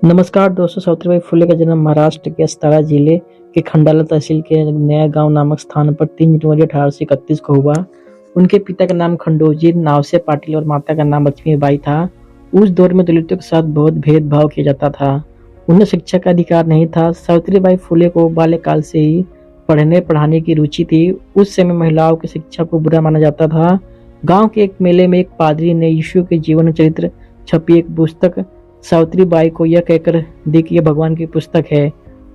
नमस्कार दोस्तों। सावित्रीबाई फुले का जन्म महाराष्ट्र के सातारा जिले के खंडाला तहसील के नया गांव नामक स्थान पर 3 जनवरी 1831 को हुआ। उनके पिता का नाम खंडोजी नावसे पाटिल और माता का नाम लक्ष्मीबाई था। उस दौर में दलितों के साथ बहुत भेदभाव किया जाता था। उन्हें शिक्षा का अधिकार नहीं था। सावित्रीबाई फुले को बाल्यकाल से ही पढ़ने पढ़ाने की रुचि थी। उस समय महिलाओं की शिक्षा को बुरा माना जाता था। गांव के एक मेले में एक पादरी ने यीशु के जीवन चरित्र छपी एक पुस्तक सावित्रीबाई को यह कहकर दी कि यह भगवान की पुस्तक है।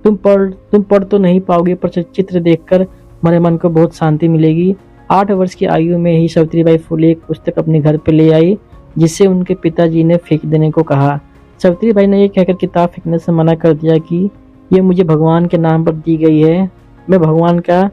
तुम पढ़ तो नहीं पाओगे, पर चित्र देखकर हमारे मन को बहुत शांति मिलेगी। 8 वर्ष की आयु में ही सावित्रीबाई फुले एक पुस्तक अपने घर पर ले आई, जिसे उनके पिताजी ने फेंक देने को कहा। सावित्रीबाई ने यह कहकर किताब फेंकने से मना कर दिया कि यह मुझे भगवान के नाम पर दी गई है। मैं भगवान का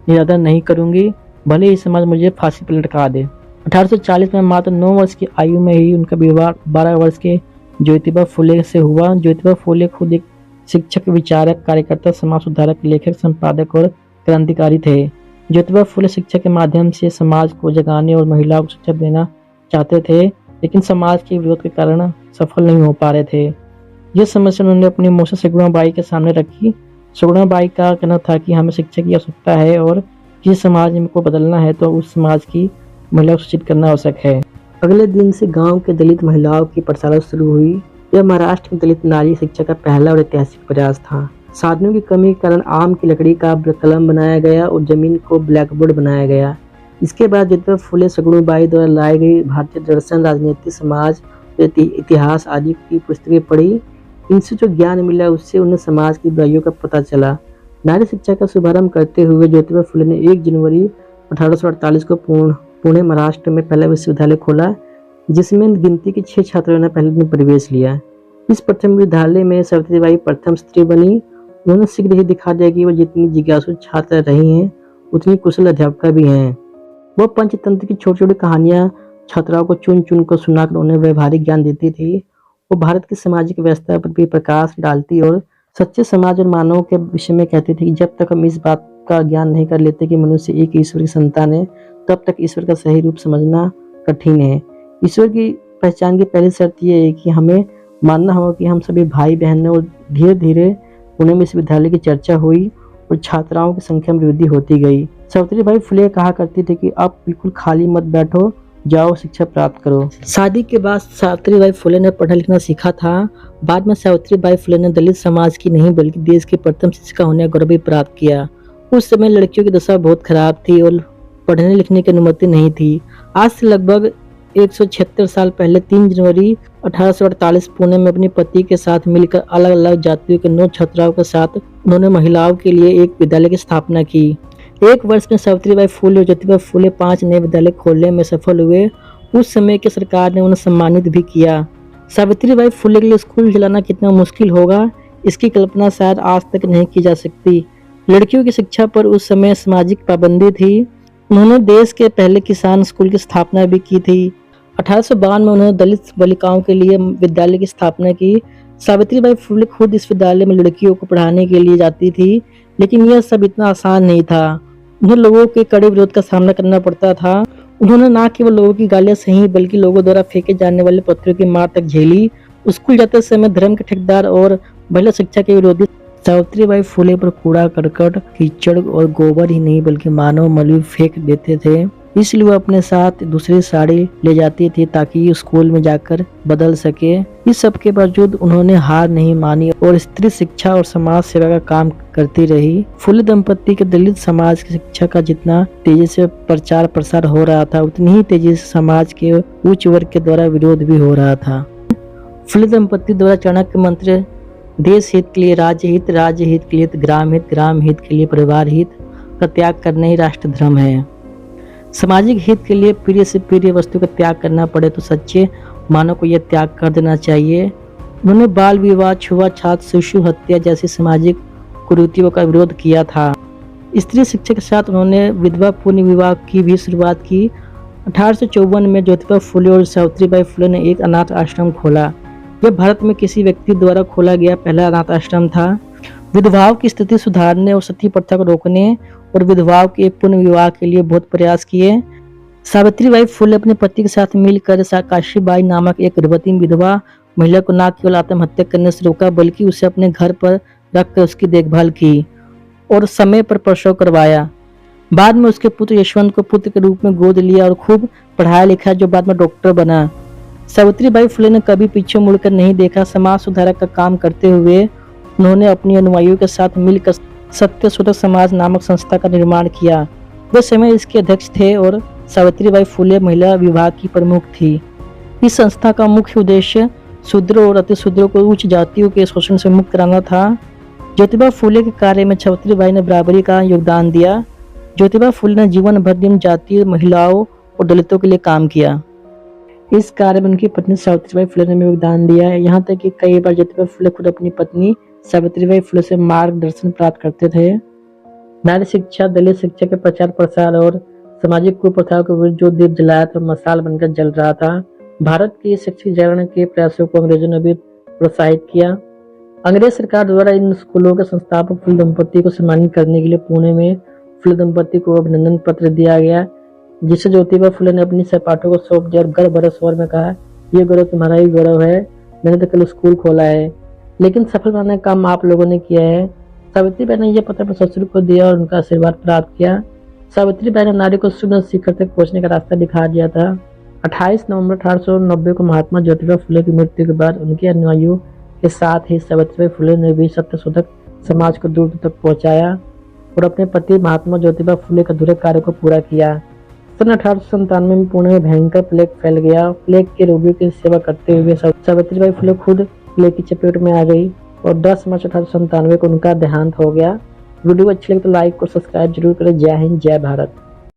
निरादर नहीं करूंगी, भले ही समाज मुझे फांसी पर लटका दे। 1840 में मात्र 9 वर्ष की आयु में ही उनका विवाह 12 वर्ष के ज्योतिबा फुले से हुआ। ज्योतिबा फुले खुद एक शिक्षक, विचारक, कार्यकर्ता, समाज सुधारक, लेखक, संपादक और क्रांतिकारी थे। ज्योतिबा फुले शिक्षा के माध्यम से समाज को जगाने और महिलाओं को शिक्षा देना चाहते थे, लेकिन समाज के विरोध के कारण सफल नहीं हो पा रहे थे। यह समस्या उन्होंने अपनी मौसी सगुणाबाई के सामने रखी। सगुणाबाई का कहना था कि हमें शिक्षा की आवश्यकता है और जिस समाज को बदलना है तो उस समाज की महिलाओं को शिक्षित करना आवश्यक है। अगले दिन से गांव के दलित महिलाओं की पाठशाला शुरू हुई। यह महाराष्ट्र में दलित नारी शिक्षा का पहला और ऐतिहासिक प्रयास था। साधनों की कमी के कारण आम की लकड़ी का कलम बनाया गया और जमीन को ब्लैकबोर्ड बनाया गया। इसके बाद ज्योतिबा फुले सगुणाबाई द्वारा लाई गई भारतीय दर्शन, राजनीति, समाज, इतिहास आदि की पुस्तकें पढ़ी। इनसे जो ज्ञान मिला उससे उन्हें समाज की बुराइयों का पता चला। नारी शिक्षा का शुभारंभ करते हुए ज्योतिबा फुले ने 1 जनवरी 1848 को पुणे महाराष्ट्र में पहला विश्वविद्यालय खोला, जिसमें गिनती के 6 छात्रों ने पहले दिन प्रवेश लिया। इस प्रथम विद्यालय में सावित्रीबाई प्रथम स्त्री बनी। उन्होंने शीघ्र ही दिखा दिया कि वो जितनी जिज्ञासु छात्र रही हैं उतनी कुशल अध्यापिका भी हैं। वो पंचतंत्र की छोटी छोटी कहानियां छात्राओं को चुन चुन कर सुनाकर उन्हें व्यवहारिक ज्ञान देती थी। वो भारत की सामाजिक व्यवस्था पर भी प्रकाश डालती और सच्चे समाज और मानव के विषय में कहती थी कि जब तक हम इस बात का ज्ञान नहीं कर लेते कि मनुष्य एक ईश्वर की संतान है, तब तक ईश्वर का सही रूप समझना कठिन है। ईश्वर की पहचान की पहली शर्त यह है कि हमें मानना होगा कि हम सभी भाई बहन हैं। और धीरे धीरे पुणे विश्वविद्यालय की चर्चा हुई और छात्राओं की संख्या में वृद्धि होती गई। सावित्रीबाई फुले कहा करती थी कि आप बिल्कुल खाली मत बैठो, जाओ शिक्षा प्राप्त करो। शादी के बाद सावित्रीबाई फुले ने पढ़ना लिखना सीखा था। बाद में सावित्रीबाई फुले ने दलित समाज की नहीं बल्कि देश की प्रथम शिक्षिका होने का गौरव भी प्राप्त किया। उस समय लड़कियों की दशा बहुत खराब थी और पढ़ने लिखने की अनुमति नहीं थी। आज से लगभग 176 साल पहले 3 जनवरी 1848 पुणे में अपने पति के साथ मिलकर अलग अलग जातियों के 9 छात्राओं के साथ उन्होंने महिलाओं के लिए एक विद्यालय की स्थापना की। 1 वर्ष में सावित्रीबाई फुले और ज्योतिबा फुले 5 नए विद्यालय खोलने में सफल हुए। उस समय की सरकार ने उन्हें सम्मानित भी किया। सावित्रीबाई फुले के लिए स्कूल चलाना कितना मुश्किल होगा, इसकी कल्पना शायद आज तक नहीं की जा सकती। लड़कियों की शिक्षा पर उस समय सामाजिक पाबंदी थी। उन्होंने देश के पहले किसान स्कूल की स्थापना भी की थी। 1852 में उन्होंने दलित बालिकाओं के लिए विद्यालय की स्थापना की। सावित्रीबाई फुले खुद इस विद्यालय में लड़कियों को पढ़ाने के लिए जाती थी, लेकिन यह सब इतना आसान नहीं था। उन्हें लोगों के कड़े विरोध का सामना करना पड़ता था। उन्होंने न केवल लोगों की गालियां सही बल्कि लोगों द्वारा फेंके जाने वाले पत्थरों की मार तक झेली। स्कूल जाते समय धर्म के ठेकेदार और महिला शिक्षा के विरोधी सावित्रीबाई फुले पर कूड़ा करकट, कीचड़ और गोबर ही नहीं बल्कि मानव मल भी फेंक देते थे। इसलिए वो अपने साथ दूसरी साड़ी ले जाती थी ताकि स्कूल में जाकर बदल सके। इस सब के बावजूद उन्होंने हार नहीं मानी और स्त्री शिक्षा और समाज सेवा का काम करती रही। फुले दंपत्ति के दलित समाज की शिक्षा का जितना तेजी से प्रचार प्रसार हो रहा था, उतनी ही तेजी से समाज के उच्च वर्ग के द्वारा विरोध भी हो रहा था। फुले दंपत्ति द्वारा चाणक्य मंत्र देश हित के लिए राज्य हित, राज्य हित के लिए ग्राम हित, ग्राम हित के लिए परिवार हित का त्याग करना ही राष्ट्र धर्म है। सामाजिक हित के लिए प्रिय से प्रिय वस्तु का त्याग करना पड़े तो सच्चे मानव को यह त्याग कर देना चाहिए। उन्होंने बाल विवाह, छुआछूत, शिशु हत्या जैसी सामाजिक कुरीतियों का विरोध किया था। स्त्री शिक्षा के साथ उन्होंने विधवा पुण्य विवाह की भी शुरुआत की। 1854 में ज्योतिबा फुले और सावित्रीबाई फुले ने एक अनाथ आश्रम खोला। यह भारत में किसी व्यक्ति द्वारा खोला गया पहला अनाथ आश्रम था। विधवाओं की स्थिति सुधारने और सती प्रथा को रोकने और विधवाओं के पुनः विवाह के लिए बहुत प्रयास किए। सावित्रीबाई फुले अपने पति के साथ मिलकर काशीबाई नामक एक गर्भवती विधवा महिला को न केवल आत्महत्या करने से रोका बल्कि उसे अपने घर पर रखकर उसकी देखभाल की और समय पर प्रसव करवाया। बाद में उसके पुत्र यशवंत को पुत्र के रूप में गोद लिया और खूब पढ़ाया लिखा, जो बाद में डॉक्टर बना। सावित्रीबाई फुले ने कभी पीछे मुड़कर नहीं देखा। समाज सुधारक का काम करते हुए उन्होंने अपनी अनुयायियों के साथ मिलकर सत्य शोधक समाज नामक संस्था का निर्माण किया। वे समय इसके अध्यक्ष थे और सावित्रीबाई फुले महिला विभाग की प्रमुख थी। इस संस्था का मुख्य उद्देश्य शूद्रों और अतिशूद्रों को उच्च जातियों के शोषण से मुक्त कराना था। ज्योतिबा फुले के कार्य में सावित्रीबाई ने बराबरी का योगदान दिया। ज्योतिबा फुले ने जीवन भर निम्न जातीय महिलाओं और दलितों के लिए काम किया। इस कार्य में उनकी पत्नी सावित्रीबाई फुले ने भी योगदान दिया है। यहाँ तक कि कई बार ज्योतिबा फुले खुद अपनी पत्नी सावित्रीबाई फुले से मार्गदर्शन प्राप्त करते थे। नारी शिक्षा, दलित शिक्षा के प्रचार प्रसार और सामाजिक कुप्रथाओं के विरुद्ध जो दीप जलाया था, मसाल बनकर जल रहा था। भारत की शिक्षक जागरण के प्रयासों को अंग्रेजों ने भी प्रोत्साहित किया। अंग्रेज सरकार द्वारा इन स्कूलों के संस्थापक फुले दंपति को सम्मानित करने के लिए पुणे में फुले दंपति को अभिनंदन पत्र दिया गया, जिसे ज्योतिबा फुले ने अपनी सहपाठियों को सौंप दिया और गर्व भरे स्वर में कहा, ये गौरव तुम्हारा ही गौरव है, मैंने तो कल स्कूल खोला है, लेकिन सफल बनाने का काम आप लोगों ने किया है। सावित्रीबाई ने यह पत्र अपने ससुर को दिया और उनका आशीर्वाद प्राप्त किया। सावित्रीबाई ने नारी को सुनहरे शिखर तक पहुंचने का रास्ता दिखा दिया था। 28 नवंबर 1890 को महात्मा ज्योतिबा फुले की मृत्यु के बाद उनके अनुयायियों के साथ ही सावित्रीबाई फुले ने भी सत्यशोधक समाज को दूर तक पहुंचाया और अपने पति महात्मा ज्योतिबा फुले के अधूरे कार्य को पूरा किया। सन 1897 में पुणे में भयंकर प्लेग फैल गया। प्लेग के रोगियों की सेवा करते हुए सावित्रीबाई फुले खुद प्लेग की चपेट में आ गई और 10 मार्च 1897 को उनका देहांत हो गया। वीडियो अच्छी लगे तो लाइक और सब्सक्राइब जरूर करें। जय हिंद, जय भारत।